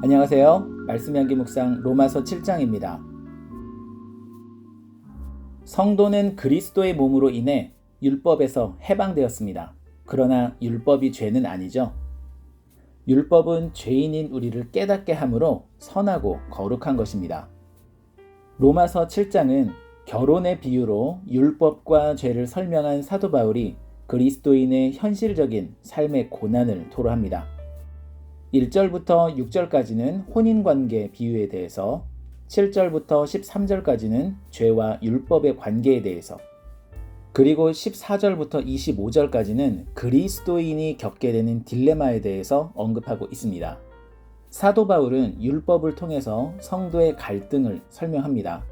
안녕하세요. 말씀 향기 묵상 로마서 7장입니다. 성도는 그리스도의 몸으로 인해 율법에서 해방되었습니다. 그러나 율법이 죄는 아니죠. 율법은 죄인인 우리를 깨닫게 함으로 선하고 거룩한 것입니다. 로마서 7장은 결혼의 비유로 율법과 죄를 설명한 사도 바울이 그리스도인의 현실적인 삶의 고난을 토로합니다. 1절부터 6절까지는 혼인관계 비유에 대해서, 7절부터 13절까지는 죄와 율법의 관계에 대해서, 그리고 14절부터 25절까지는 그리스도인이 겪게 되는 딜레마에 대해서 언급하고 있습니다. 사도 바울은 율법을 통해서 성도의 갈등을 설명합니다.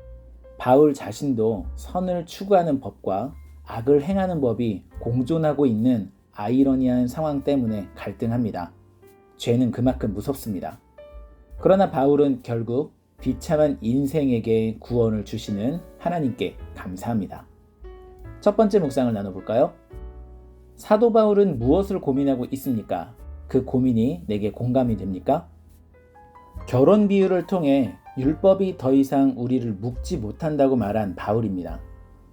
바울 자신도 선을 추구하는 법과 악을 행하는 법이 공존하고 있는 아이러니한 상황 때문에 갈등합니다. 죄는 그만큼 무섭습니다. 그러나 바울은 결국 비참한 인생에게 구원을 주시는 하나님께 감사합니다. 첫 번째 묵상을 나눠볼까요? 사도 바울은 무엇을 고민하고 있습니까? 그 고민이 내게 공감이 됩니까? 결혼 비유를 통해 율법이 더 이상 우리를 묶지 못한다고 말한 바울입니다.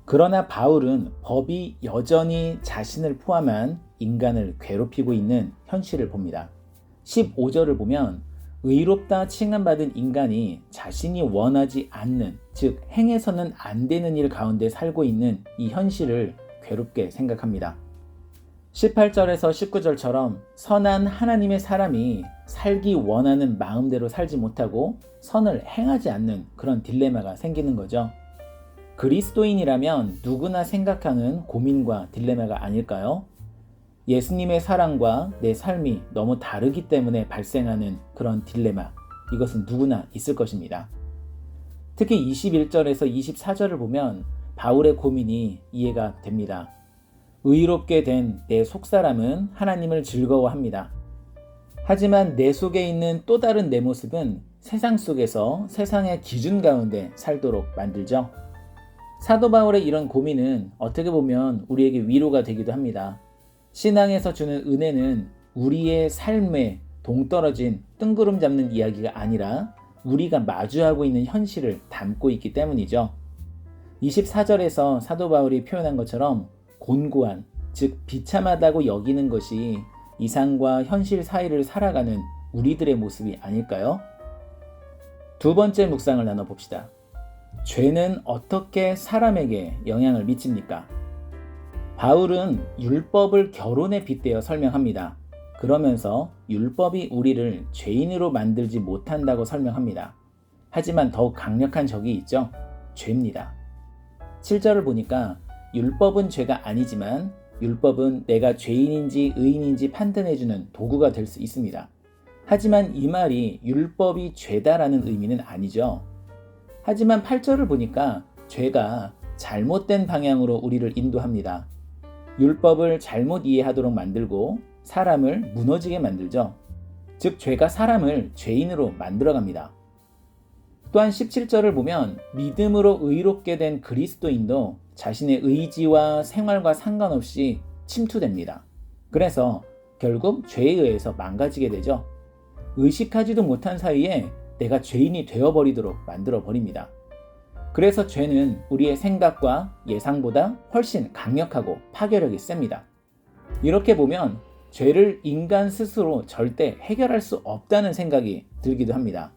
그러나 바울은 법이 여전히 자신을 포함한 인간을 괴롭히고 있는 현실을 봅니다. 15절을 보면 의롭다 칭함받은 인간이 자신이 원하지 않는, 즉 행해서는 안 되는 일 가운데 살고 있는 이 현실을 괴롭게 생각합니다. 18절에서 19절처럼 선한 하나님의 사람이 살기 원하는 마음대로 살지 못하고 선을 행하지 않는 그런 딜레마가 생기는 거죠. 그리스도인이라면 누구나 생각하는 고민과 딜레마가 아닐까요? 예수님의 사랑과 내 삶이 너무 다르기 때문에 발생하는 그런 딜레마, 이것은 누구나 있을 것입니다. 특히 21절에서 24절을 보면 바울의 고민이 이해가 됩니다. 의롭게 된 내 속사람은 하나님을 즐거워합니다. 하지만 내 속에 있는 또 다른 내 모습은 세상 속에서 세상의 기준 가운데 살도록 만들죠. 사도 바울의 이런 고민은 어떻게 보면 우리에게 위로가 되기도 합니다. 신앙에서 주는 은혜는 우리의 삶에 동떨어진 뜬구름 잡는 이야기가 아니라 우리가 마주하고 있는 현실을 담고 있기 때문이죠. 24절에서 사도 바울이 표현한 것처럼 곤고한, 즉 비참하다고 여기는 것이 이상과 현실 사이를 살아가는 우리들의 모습이 아닐까요? 두 번째 묵상을 나눠봅시다. 죄는 어떻게 사람에게 영향을 미칩니까? 바울은 율법을 결혼에 빗대어 설명합니다. 그러면서 율법이 우리를 죄인으로 만들지 못한다고 설명합니다. 하지만 더욱 강력한 적이 있죠. 죄입니다. 7절을 보니까 율법은 죄가 아니지만 율법은 내가 죄인인지 의인인지 판단해주는 도구가 될 수 있습니다. 하지만 이 말이 율법이 죄다라는 의미는 아니죠. 하지만 8절을 보니까 죄가 잘못된 방향으로 우리를 인도합니다. 율법을 잘못 이해하도록 만들고 사람을 무너지게 만들죠. 즉 죄가 사람을 죄인으로 만들어갑니다. 또한 17절을 보면 믿음으로 의롭게 된 그리스도인도 자신의 의지와 생활과 상관없이 침투됩니다. 그래서 결국 죄에 의해서 망가지게 되죠. 의식하지도 못한 사이에 내가 죄인이 되어버리도록 만들어버립니다. 그래서 죄는 우리의 생각과 예상보다 훨씬 강력하고 파괴력이 셉니다. 이렇게 보면 죄를 인간 스스로 절대 해결할 수 없다는 생각이 들기도 합니다.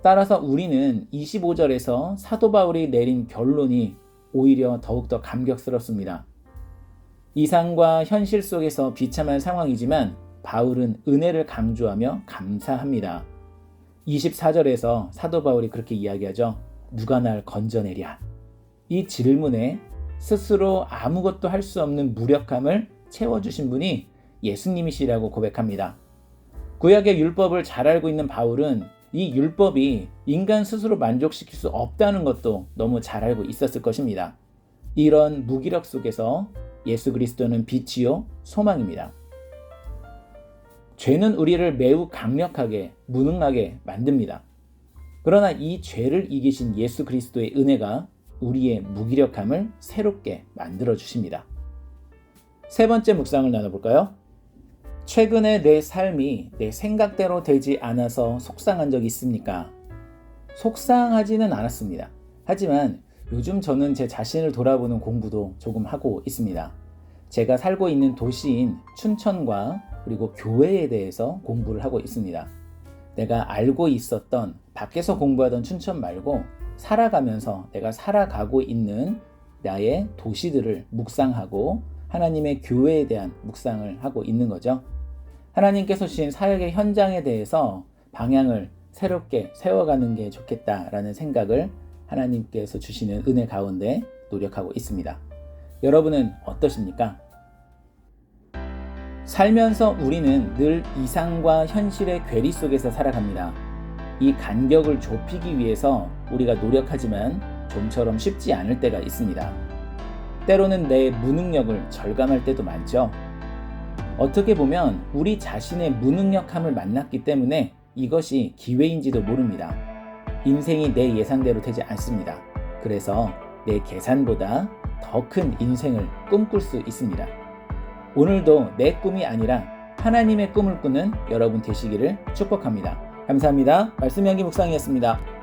따라서 우리는 25절에서 사도 바울이 내린 결론이 오히려 더욱더 감격스럽습니다. 이상과 현실 속에서 비참한 상황이지만 바울은 은혜를 강조하며 감사합니다. 24절에서 사도 바울이 그렇게 이야기하죠. 누가 날 건져내랴. 이 질문에 스스로 아무것도 할 수 없는 무력함을 채워주신 분이 예수님이시라고 고백합니다. 구약의 율법을 잘 알고 있는 바울은 이 율법이 인간 스스로 만족시킬 수 없다는 것도 너무 잘 알고 있었을 것입니다. 이런 무기력 속에서 예수 그리스도는 빛이요 소망입니다. 죄는 우리를 매우 강력하게 무능하게 만듭니다. 그러나 이 죄를 이기신 예수 그리스도의 은혜가 우리의 무기력함을 새롭게 만들어 주십니다. 세 번째 묵상을 나눠볼까요? 최근에 내 삶이 내 생각대로 되지 않아서 속상한 적 있습니까? 속상하지는 않았습니다. 하지만 요즘 저는 제 자신을 돌아보는 공부도 조금 하고 있습니다. 제가 살고 있는 도시인 춘천과 그리고 교회에 대해서 공부를 하고 있습니다. 내가 알고 있었던 밖에서 공부하던 춘천 말고 살아가면서 내가 살아가고 있는 나의 도시들을 묵상하고 하나님의 교회에 대한 묵상을 하고 있는 거죠. 하나님께서 주신 사역의 현장에 대해서 방향을 새롭게 세워가는 게 좋겠다라는 생각을 하나님께서 주시는 은혜 가운데 노력하고 있습니다. 여러분은 어떠십니까? 살면서 우리는 늘 이상과 현실의 괴리 속에서 살아갑니다. 이 간격을 좁히기 위해서 우리가 노력하지만 좀처럼 쉽지 않을 때가 있습니다. 때로는 내 무능력을 절감할 때도 많죠. 어떻게 보면 우리 자신의 무능력함을 만났기 때문에 이것이 기회인지도 모릅니다. 인생이 내 예상대로 되지 않습니다. 그래서 내 계산보다 더 큰 인생을 꿈꿀 수 있습니다. 오늘도 내 꿈이 아니라 하나님의 꿈을 꾸는 여러분 되시기를 축복합니다. 감사합니다. 말씀 연기 묵상이었습니다.